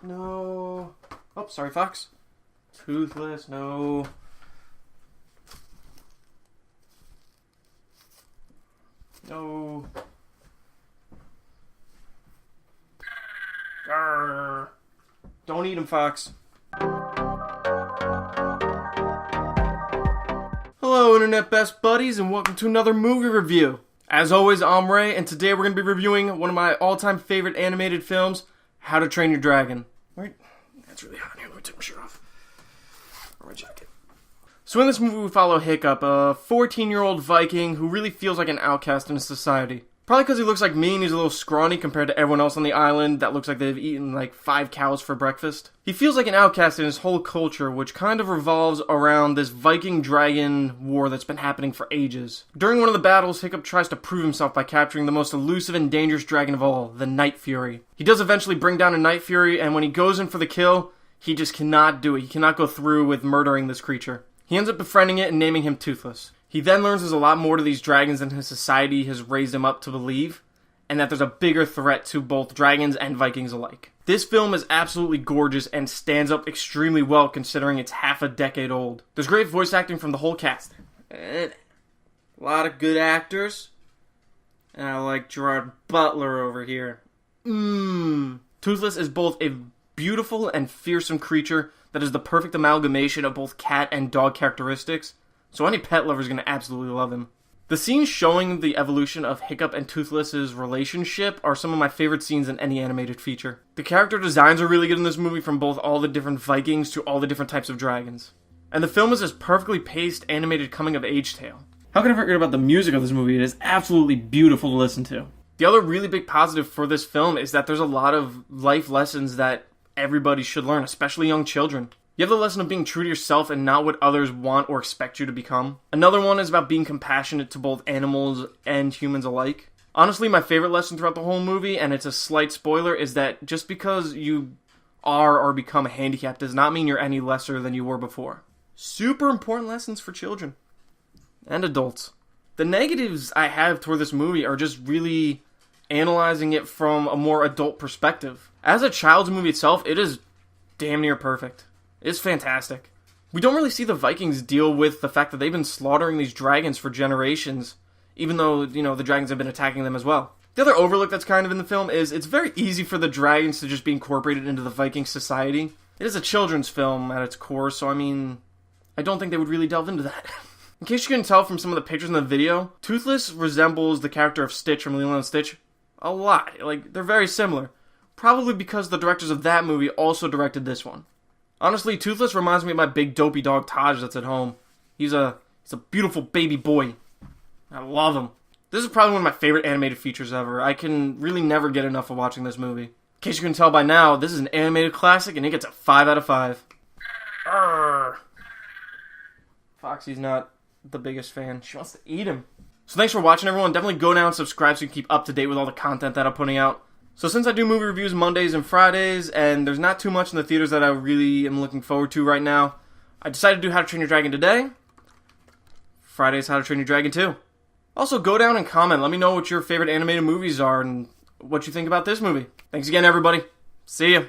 No. Oh, sorry, Fox. Toothless, no. No. Grr. Don't eat him, Fox. Hello, Internet Best Buddies, and welcome to another movie review. As always, I'm Ray, and today we're going to be reviewing one of my all-time favorite animated films, How to Train Your Dragon. Wait, that's really hot in here. Let me take my shirt off. Or my jacket. So in this movie, we follow Hiccup, a 14-year-old Viking who really feels like an outcast in society. Probably because he looks like me and he's a little scrawny compared to everyone else on the island that looks like they've eaten like 5 cows for breakfast. He feels like an outcast in his whole culture, which kind of revolves around this Viking dragon war that's been happening for ages. During one of the battles, Hiccup tries to prove himself by capturing the most elusive and dangerous dragon of all, the Night Fury. He does eventually bring down a Night Fury, and when he goes in for the kill, he just cannot do it. He cannot go through with murdering this creature. He ends up befriending it and naming him Toothless. He then learns there's a lot more to these dragons than his society has raised him up to believe, and that there's a bigger threat to both dragons and Vikings alike. This film is absolutely gorgeous and stands up extremely well considering it's half a decade old. There's great voice acting from the whole cast. A lot of good actors. And I like Gerard Butler over here. Toothless is both a beautiful and fearsome creature that is the perfect amalgamation of both cat and dog characteristics. So any pet lover is going to absolutely love him. The scenes showing the evolution of Hiccup and Toothless's relationship are some of my favorite scenes in any animated feature. The character designs are really good in this movie, from both all the different Vikings to all the different types of dragons. And the film is this perfectly paced, animated coming-of-age tale. How can I forget about the music of this movie? It is absolutely beautiful to listen to. The other really big positive for this film is that there's a lot of life lessons that everybody should learn, especially young children. You have the lesson of being true to yourself and not what others want or expect you to become. Another one is about being compassionate to both animals and humans alike. Honestly, my favorite lesson throughout the whole movie, and it's a slight spoiler, is that just because you are or become handicapped does not mean you're any lesser than you were before. Super important lessons for children. And adults. The negatives I have toward this movie are just really analyzing it from a more adult perspective. As a child's movie itself, it is damn near perfect. It's fantastic. We don't really see the Vikings deal with the fact that they've been slaughtering these dragons for generations, even though, the dragons have been attacking them as well. The other overlook that's kind of in the film is it's very easy for the dragons to just be incorporated into the Viking society. It is a children's film at its core, so I don't think they would really delve into that. In case you couldn't tell from some of the pictures in the video, Toothless resembles the character of Stitch from Lilo and Stitch a lot. They're very similar. Probably because the directors of that movie also directed this one. Honestly, Toothless reminds me of my big dopey dog Taj that's at home. He's a beautiful baby boy. I love him. This is probably one of my favorite animated features ever. I can really never get enough of watching this movie. In case you can tell by now, this is an animated classic and it gets a 5 out of 5. Arrgh. Foxy's not the biggest fan. She wants to eat him. So thanks for watching, everyone. Definitely go down and subscribe so you can keep up to date with all the content that I'm putting out. So since I do movie reviews Mondays and Fridays, and there's not too much in the theaters that I really am looking forward to right now, I decided to do How to Train Your Dragon today. Friday's How to Train Your Dragon 2. Also, go down and comment. Let me know what your favorite animated movies are and what you think about this movie. Thanks again, everybody. See ya.